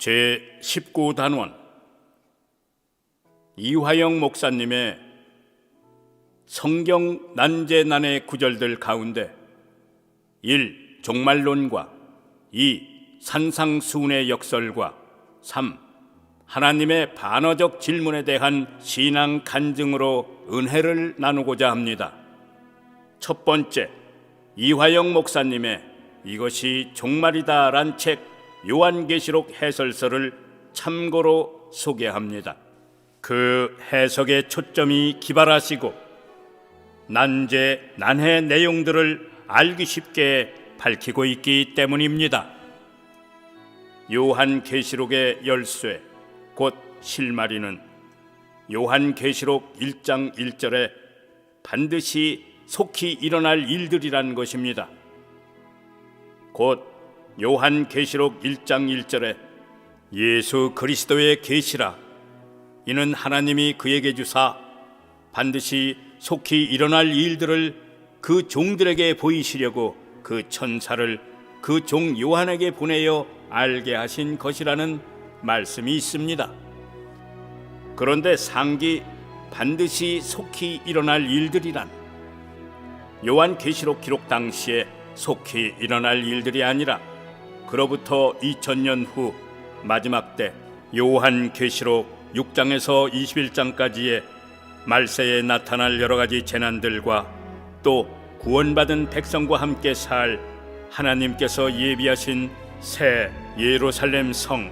제19단원 이화영 목사님의 성경 난제난의 구절들 가운데 1. 종말론과 2. 산상수훈의 역설과 3. 하나님의 반어적 질문에 대한 신앙 간증으로 은혜를 나누고자 합니다. 첫 번째, 이화영 목사님의 이것이 종말이다란 책 요한계시록 해설서를 참고로 소개합니다. 그 해석의 초점이 기발하시고 난제, 난해 내용들을 알기 쉽게 밝히고 있기 때문입니다. 요한계시록의 열쇠, 곧 실마리는 요한계시록 1장 1절에 반드시 속히 일어날 일들이란 것입니다. 곧 요한계시록 1장 1절에 예수 그리스도의 계시라, 이는 하나님이 그에게 주사 반드시 속히 일어날 일들을 그 종들에게 보이시려고 그 천사를 그 종 요한에게 보내어 알게 하신 것이라는 말씀이 있습니다. 그런데 상기 반드시 속히 일어날 일들이란 요한계시록 기록 당시에 속히 일어날 일들이 아니라 그로부터 2000년 후 마지막 때 요한계시록 6장에서 21장까지의 말세에 나타날 여러 가지 재난들과 또 구원받은 백성과 함께 살 하나님께서 예비하신 새 예루살렘 성,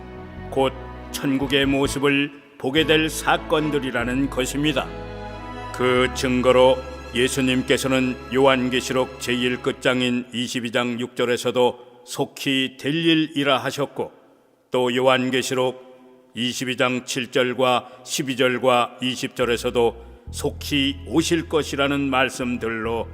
곧 천국의 모습을 보게 될 사건들이라는 것입니다. 그 증거로 예수님께서는 요한계시록 제1끝장인 22장 6절에서도 속히 될 일이라 하셨고, 또 요한계시록 22장 7절과 12절과 20절에서도 속히 오실 것이라는 말씀들로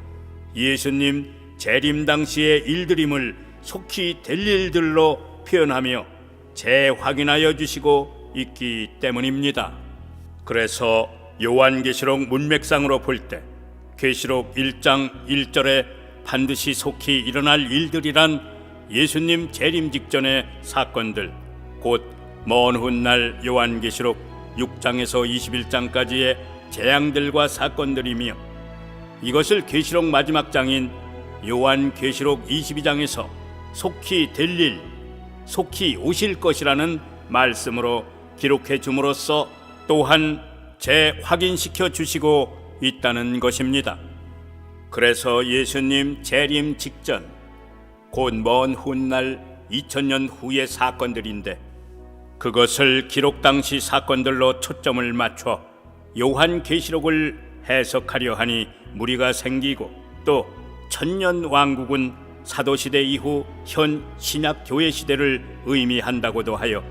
예수님 재림 당시의 일들임을 속히 될 일들로 표현하며 재확인하여 주시고 있기 때문입니다. 그래서 요한계시록 문맥상으로 볼 때 계시록 1장 1절에 반드시 속히 일어날 일들이란 예수님 재림 직전의 사건들, 곧 먼 훗날 요한계시록 6장에서 21장까지의 재앙들과 사건들이며, 이것을 계시록 마지막 장인 요한계시록 22장에서 속히 될 일, 속히 오실 것이라는 말씀으로 기록해 줌으로써 또한 재확인시켜 주시고 있다는 것입니다. 그래서 예수님 재림 직전, 곧 먼 훗날 2000년 후의 사건들인데, 그것을 기록 당시 사건들로 초점을 맞춰 요한계시록을 해석하려 하니 무리가 생기고, 또 천년 왕국은 사도시대 이후 현 신약교회 시대를 의미한다고도 하여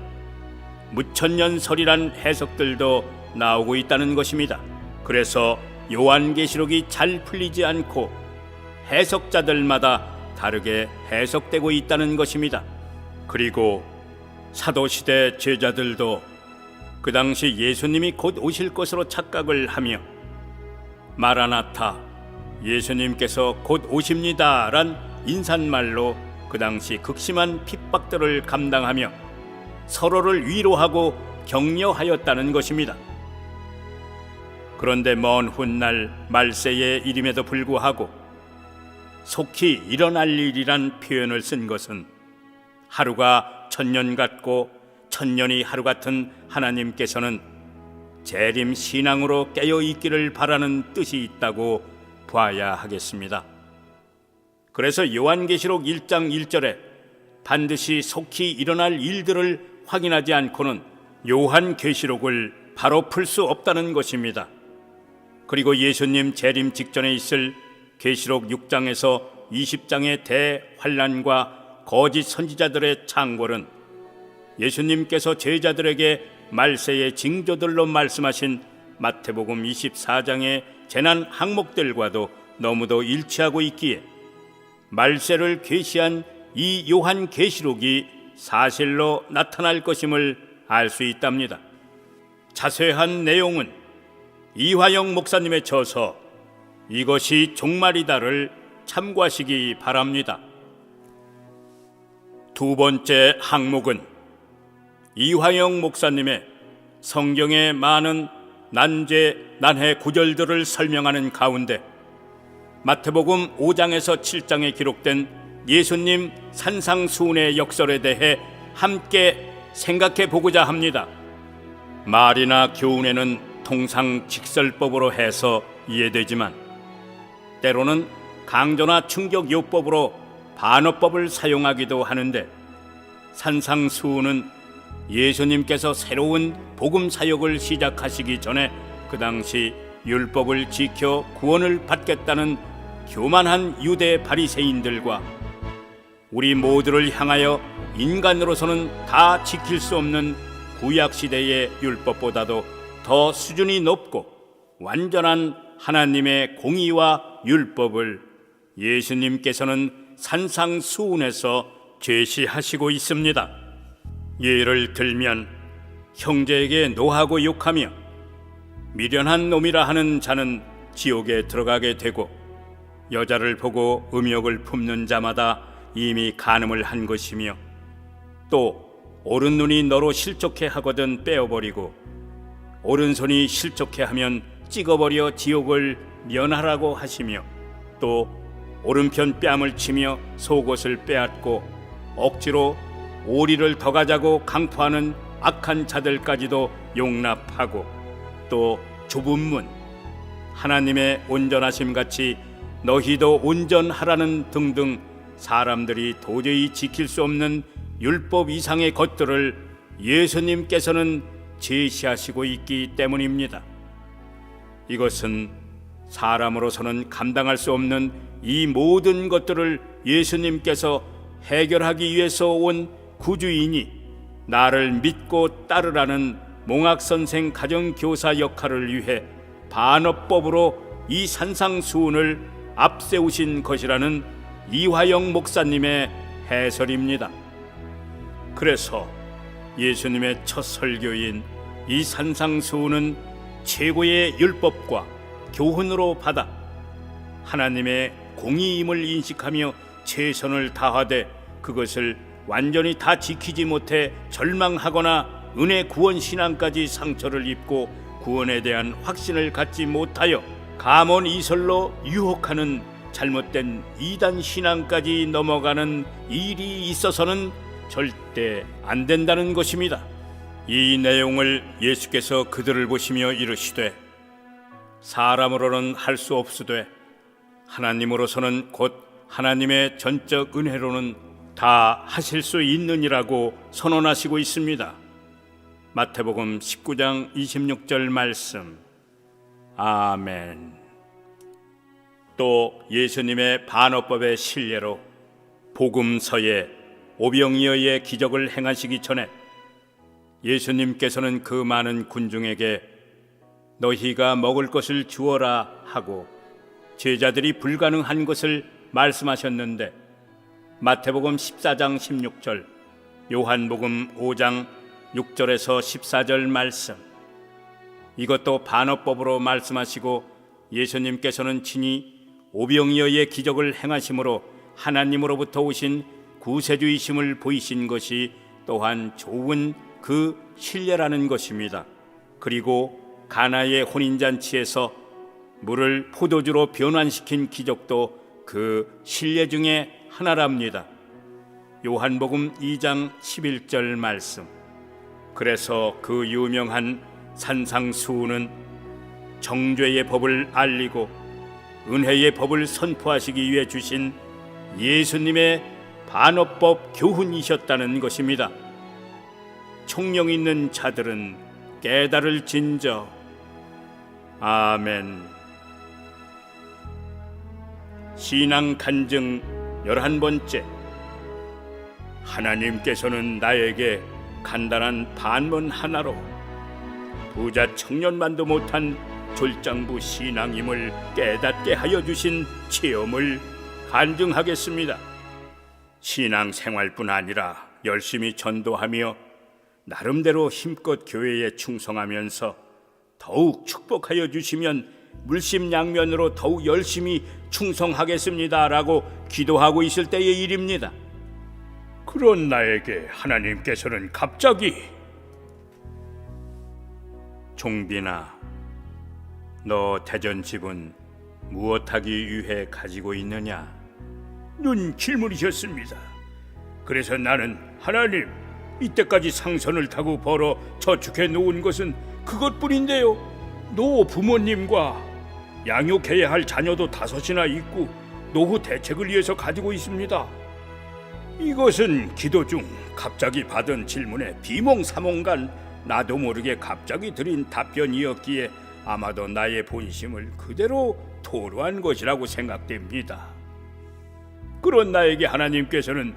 무천년설이란 해석들도 나오고 있다는 것입니다. 그래서 요한계시록이 잘 풀리지 않고 해석자들마다 다르게 해석되고 있다는 것입니다. 그리고 사도시대 제자들도 그 당시 예수님이 곧 오실 것으로 착각을 하며 마라나타, 예수님께서 곧 오십니다 란 인사말로 그 당시 극심한 핍박들을 감당하며 서로를 위로하고 격려하였다는 것입니다. 그런데 먼 훗날 말세의 일임에도 불구하고 속히 일어날 일이란 표현을 쓴 것은 하루가 천년 같고 천년이 하루 같은 하나님께서는 재림 신앙으로 깨어 있기를 바라는 뜻이 있다고 봐야 하겠습니다. 그래서 요한계시록 1장 1절에 반드시 속히 일어날 일들을 확인하지 않고는 요한계시록을 바로 풀 수 없다는 것입니다. 그리고 예수님 재림 직전에 있을 계시록 6장에서 20장의 대환란과 거짓 선지자들의 창궐은 예수님께서 제자들에게 말세의 징조들로 말씀하신 마태복음 24장의 재난 항목들과도 너무도 일치하고 있기에 말세를 계시한 이 요한계시록이 사실로 나타날 것임을 알 수 있답니다. 자세한 내용은 이화영 목사님의 저서 이것이 종말이다를 참고하시기 바랍니다. 두 번째 항목은 이화영 목사님의 성경의 많은 난제, 난해 구절들을 설명하는 가운데 마태복음 5장에서 7장에 기록된 예수님 산상수훈의 역설에 대해 함께 생각해 보고자 합니다. 말이나 교훈에는 통상 직설법으로 해서 이해되지만 때로는 강조나 충격요법으로 반어법을 사용하기도 하는데, 산상수훈은 예수님께서 새로운 복음 사역을 시작하시기 전에 그 당시 율법을 지켜 구원을 받겠다는 교만한 유대 바리새인들과 우리 모두를 향하여 인간으로서는 다 지킬 수 없는 구약시대의 율법보다도 더 수준이 높고 완전한 하나님의 공의와 율법을 예수님께서는 산상수훈에서 제시하시고 있습니다. 예를 들면 형제에게 노하고 욕하며 미련한 놈이라 하는 자는 지옥에 들어가게 되고, 여자를 보고 음욕을 품는 자마다 이미 간음을 한 것이며, 또 오른눈이 너로 실족해 하거든 빼어버리고 오른손이 실족해 하면 찍어버려 지옥을 면하라고 하시며, 또 오른편 뺨을 치며 속옷을 빼앗고 억지로 오리를 더 가자고 강포하는 악한 자들까지도 용납하고, 또 좁은 문, 하나님의 온전하심 같이 너희도 온전하라는 등등 사람들이 도저히 지킬 수 없는 율법 이상의 것들을 예수님께서는 제시하시고 있기 때문입니다. 이것은 사람으로서는 감당할 수 없는 이 모든 것들을 예수님께서 해결하기 위해서 온 구주이니 나를 믿고 따르라는 몽학선생 가정교사 역할을 위해 반어법으로 이 산상수훈을 앞세우신 것이라는 이화영 목사님의 해설입니다. 그래서 예수님의 첫 설교인 이 산상수훈은 최고의 율법과 교훈으로 받아 하나님의 공의임을 인식하며 최선을 다하되 그것을 완전히 다 지키지 못해 절망하거나 은혜 구원 신앙까지 상처를 입고 구원에 대한 확신을 갖지 못하여 가문 이설로 유혹하는 잘못된 이단 신앙까지 넘어가는 일이 있어서는 절대 안 된다는 것입니다. 이 내용을 예수께서 그들을 보시며 이르시되 사람으로는 할 수 없으되 하나님으로서는 곧 하나님의 전적 은혜로는 다 하실 수 있느니라고 선언하시고 있습니다. 마태복음 19장 26절 말씀. 아멘. 또 예수님의 반어법의 실례로 복음서에 오병이어의 기적을 행하시기 전에 예수님께서는 그 많은 군중에게 너희가 먹을 것을 주어라 하고 제자들이 불가능한 것을 말씀하셨는데, 마태복음 14장 16절, 요한복음 5장 6절에서 14절 말씀, 이것도 반어법으로 말씀하시고 예수님께서는 친히 오병이어의 기적을 행하심으로 하나님으로부터 오신 구세주이심을 보이신 것이 또한 좋은 그 신뢰라는 것입니다. 그리고 가나의 혼인잔치에서 물을 포도주로 변환시킨 기적도 그 신뢰 중에 하나랍니다. 요한복음 2장 11절 말씀. 그래서 그 유명한 산상수훈은 정죄의 법을 알리고 은혜의 법을 선포하시기 위해 주신 예수님의 반어법 교훈이셨다는 것입니다. 총명 있는 자들은 깨달을진저. 아멘. 신앙 간증 11번째. 하나님께서는 나에게 간단한 반문 하나로 부자 청년만도 못한 졸장부 신앙임을 깨닫게 하여 주신 체험을 간증하겠습니다. 신앙생활뿐 아니라 열심히 전도하며 나름대로 힘껏 교회에 충성하면서 더욱 축복하여 주시면 물심양면으로 더욱 열심히 충성하겠습니다라고 기도하고 있을 때의 일입니다. 그런 나에게 하나님께서는 갑자기 종빈아, 너 대전 집은 무엇하기 위해 가지고 있느냐? 는 질문이셨습니다. 그래서 나는 하나님, 이때까지 상선을 타고 벌어 저축해 놓은 것은 그것뿐인데요. 노 부모님과 양육해야 할 자녀도 5이나 있고 노후 대책을 위해서 가지고 있습니다. 이것은 기도 중 갑자기 받은 질문에 비몽사몽간 나도 모르게 갑자기 드린 답변이었기에 아마도 나의 본심을 그대로 토로한 것이라고 생각됩니다. 그런 나에게 하나님께서는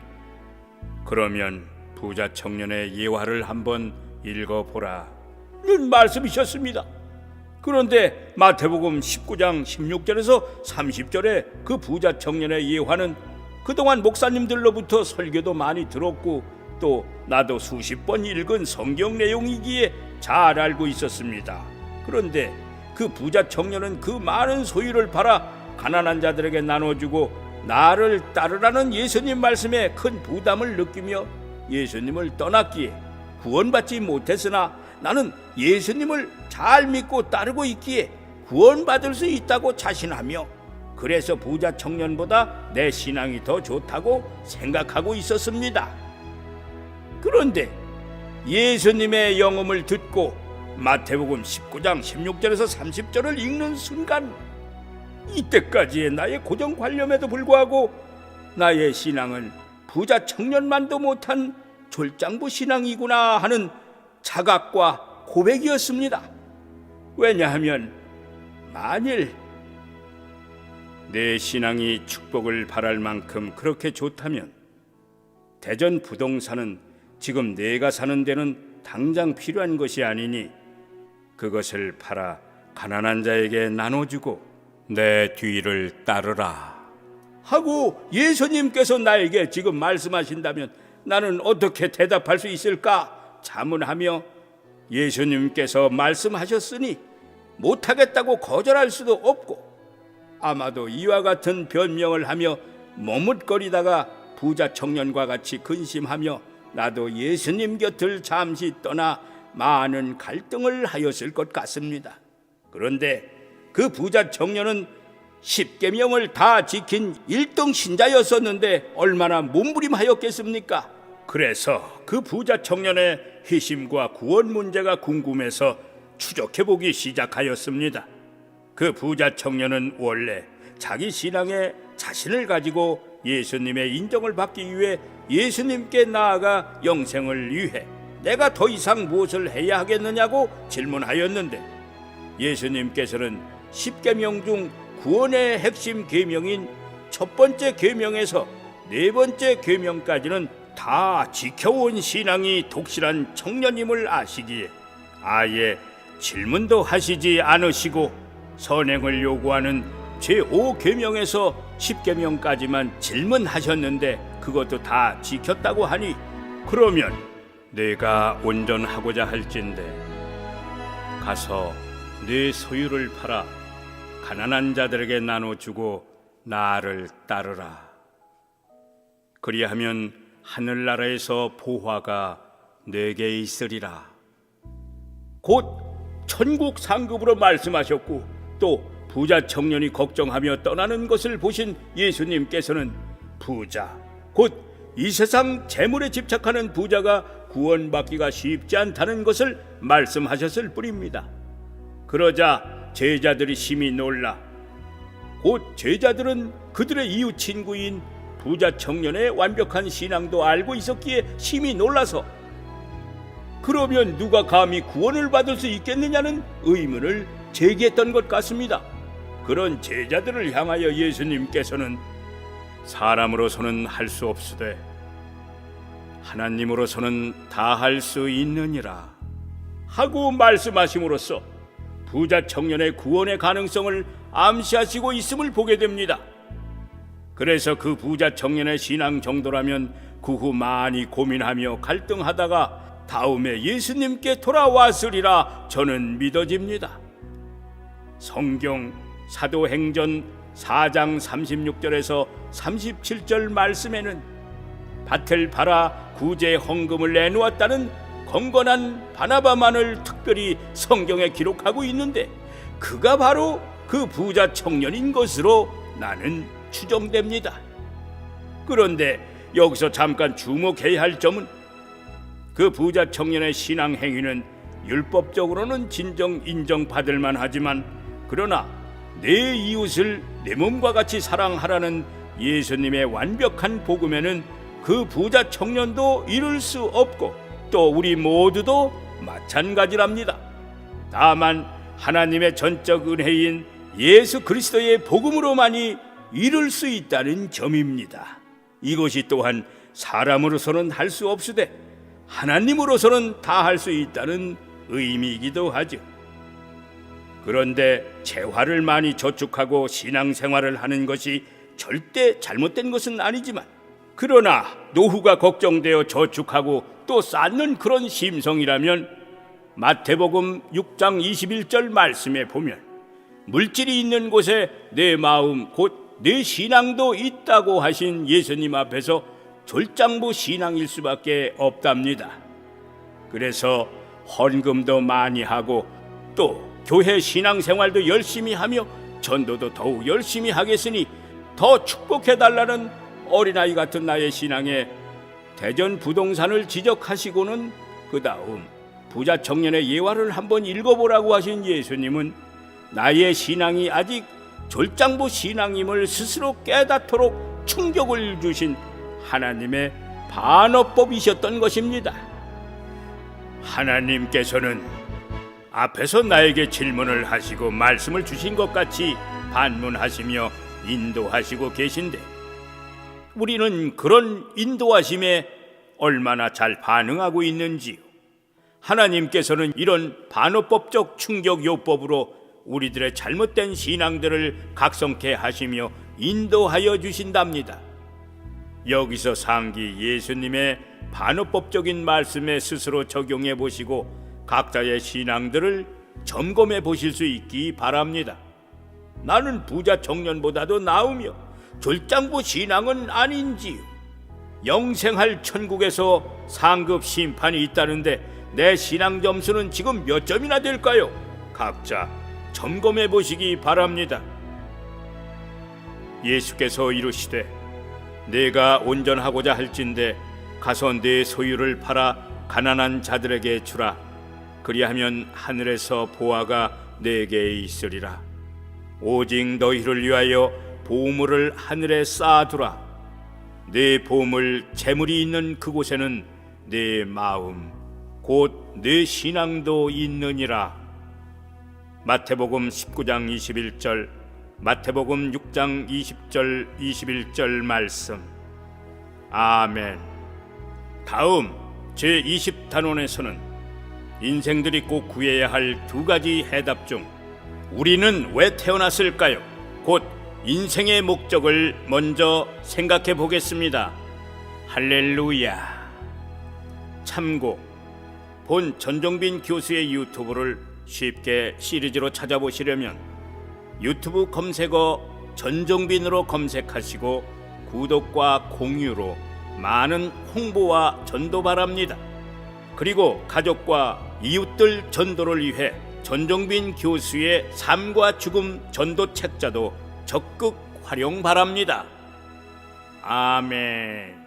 그러면 부자 청년의 예화를 한번 읽어보라 는 말씀이셨습니다. 그런데 마태복음 19장 16절에서 30절에 그 부자 청년의 예화는 그동안 목사님들로부터 설교도 많이 들었고 또 나도 수십 번 읽은 성경 내용이기에 잘 알고 있었습니다. 그런데 그 부자 청년은 그 많은 소유를 팔아 가난한 자들에게 나눠주고 나를 따르라는 예수님 말씀에 큰 부담을 느끼며 예수님을 떠났기에 구원받지 못했으나 나는 예수님을 잘 믿고 따르고 있기에 구원받을 수 있다고 자신하며 그래서 부자 청년보다 내 신앙이 더 좋다고 생각하고 있었습니다. 그런데 예수님의 영음을 듣고 마태복음 19장 16절에서 30절을 읽는 순간 이때까지의 나의 고정관념에도 불구하고 나의 신앙은 부자 청년만도 못한 졸장부 신앙이구나 하는 자각과 고백이었습니다. 왜냐하면 만일 내 신앙이 축복을 바랄 만큼 그렇게 좋다면 대전 부동산은 지금 내가 사는 데는 당장 필요한 것이 아니니 그것을 팔아 가난한 자에게 나눠주고 내 뒤를 따르라 하고 예수님께서 나에게 지금 말씀하신다면 나는 어떻게 대답할 수 있을까 자문하며 예수님께서 말씀하셨으니 못하겠다고 거절할 수도 없고 아마도 이와 같은 변명을 하며 머뭇거리다가 부자 청년과 같이 근심하며 나도 예수님 곁을 잠시 떠나 많은 갈등을 하였을 것 같습니다. 그런데 그 부자 청년은 10계명을 다 지킨 1등 신자였었는데 얼마나 몸부림하였겠습니까? 그래서 그 부자 청년의 회심과 구원 문제가 궁금해서 추적해보기 시작하였습니다. 그 부자 청년은 원래 자기 신앙에 자신을 가지고 예수님의 인정을 받기 위해 예수님께 나아가 영생을 위해 내가 더 이상 무엇을 해야 하겠느냐고 질문하였는데 예수님께서는 10계명 중 구원의 핵심 계명인 첫 번째 계명에서 네 번째 계명까지는 다 지켜온 신앙이 독실한 청년임을 아시기에 아예 질문도 하시지 않으시고 선행을 요구하는 제5계명에서 10계명까지만 질문하셨는데 그것도 다 지켰다고 하니 그러면 내가 온전하고자 할진대 가서 네 소유를 팔아 가난한 자들에게 나눠주고 나를 따르라. 그리하면 하늘나라에서 보화가 내게 있으리라. 곧 천국 상급으로 말씀하셨고 또 부자 청년이 걱정하며 떠나는 것을 보신 예수님께서는 부자 곧 이 세상 재물에 집착하는 부자가 구원받기가 쉽지 않다는 것을 말씀하셨을 뿐입니다. 그러자 제자들이 심히 놀라 곧 제자들은 그들의 이웃 친구인 부자 청년의 완벽한 신앙도 알고 있었기에 심히 놀라서 그러면 누가 감히 구원을 받을 수 있겠느냐는 의문을 제기했던 것 같습니다. 그런 제자들을 향하여 예수님께서는 사람으로서는 할 수 없으되 하나님으로서는 다 할 수 있느니라 하고 말씀하심으로써 부자 청년의 구원의 가능성을 암시하시고 있음을 보게 됩니다. 그래서 그 부자 청년의 신앙 정도라면 그 후 많이 고민하며 갈등하다가 다음에 예수님께 돌아왔으리라 저는 믿어집니다. 성경 사도행전 4장 36절에서 37절 말씀에는 밭을 팔아 구제 헌금을 내놓았다는 경건한 바나바만을 특별히 성경에 기록하고 있는데 그가 바로 그 부자 청년인 것으로 나는 추정됩니다. 그런데 여기서 잠깐 주목해야 할 점은 그 부자 청년의 신앙 행위는 율법적으로는 진정 인정받을 만하지만 그러나 내 이웃을 내 몸과 같이 사랑하라는 예수님의 완벽한 복음에는 그 부자 청년도 이룰 수 없고 또 우리 모두도 마찬가지랍니다. 다만 하나님의 전적 은혜인 예수 그리스도의 복음으로만이 이룰 수 있다는 점입니다. 이것이 또한 사람으로서는 할 수 없으되 하나님으로서는 다 할 수 있다는 의미이기도 하죠. 그런데 재화를 많이 저축하고 신앙생활을 하는 것이 절대 잘못된 것은 아니지만 그러나 노후가 걱정되어 저축하고 또 쌓는 그런 심성이라면 마태복음 6장 21절 말씀에 보면 물질이 있는 곳에 내 마음 곧 내 신앙도 있다고 하신 예수님 앞에서 졸장부 신앙일 수밖에 없답니다. 그래서 헌금도 많이 하고 또 교회 신앙생활도 열심히 하며 전도도 더욱 열심히 하겠으니 더 축복해달라는 어린아이 같은 나의 신앙에 대전 부동산을 지적하시고는 그 다음 부자 청년의 예화를 한번 읽어보라고 하신 예수님은 나의 신앙이 아직 졸장부 신앙임을 스스로 깨닫도록 충격을 주신 하나님의 반어법이셨던 것입니다. 하나님께서는 앞에서 나에게 질문을 하시고 말씀을 주신 것 같이 반문하시며 인도하시고 계신데 우리는 그런 인도하심에 얼마나 잘 반응하고 있는지요. 하나님께서는 이런 반어법적 충격 요법으로 우리들의 잘못된 신앙들을 각성케 하시며 인도하여 주신답니다. 여기서 상기 예수님의 반어법적인 말씀에 스스로 적용해 보시고 각자의 신앙들을 점검해 보실 수 있기 바랍니다. 나는 부자 청년보다도 나으며 졸장부 신앙은 아닌지요. 영생할 천국에서 상급 심판이 있다는데 내 신앙 점수는 지금 몇 점이나 될까요? 각자 점검해 보시기 바랍니다. 예수께서 이르시되 내가 온전하고자 할진대 가서 내 소유를 팔아 가난한 자들에게 주라. 그리하면 하늘에서 보화가 내게 있으리라. 오직 너희를 위하여 보물을 하늘에 쌓아두라. 내 보물 재물이 있는 그곳에는 내 마음 곧 내 신앙도 있느니라. 마태복음 19장 21절, 마태복음 6장 20절 21절 말씀. 아멘. 다음 제20단원에서는 인생들이 꼭 구해야 할 두 가지 해답 중 우리는 왜 태어났을까요? 곧 인생의 목적을 먼저 생각해 보겠습니다. 할렐루야. 참고 본 전종빈 교수의 유튜브를 쉽게 시리즈로 찾아보시려면 유튜브 검색어 전종빈으로 검색하시고 구독과 공유로 많은 홍보와 전도 바랍니다. 그리고 가족과 이웃들 전도를 위해 전종빈 교수의 삶과 죽음 전도 책자도 적극 활용 바랍니다. 아멘.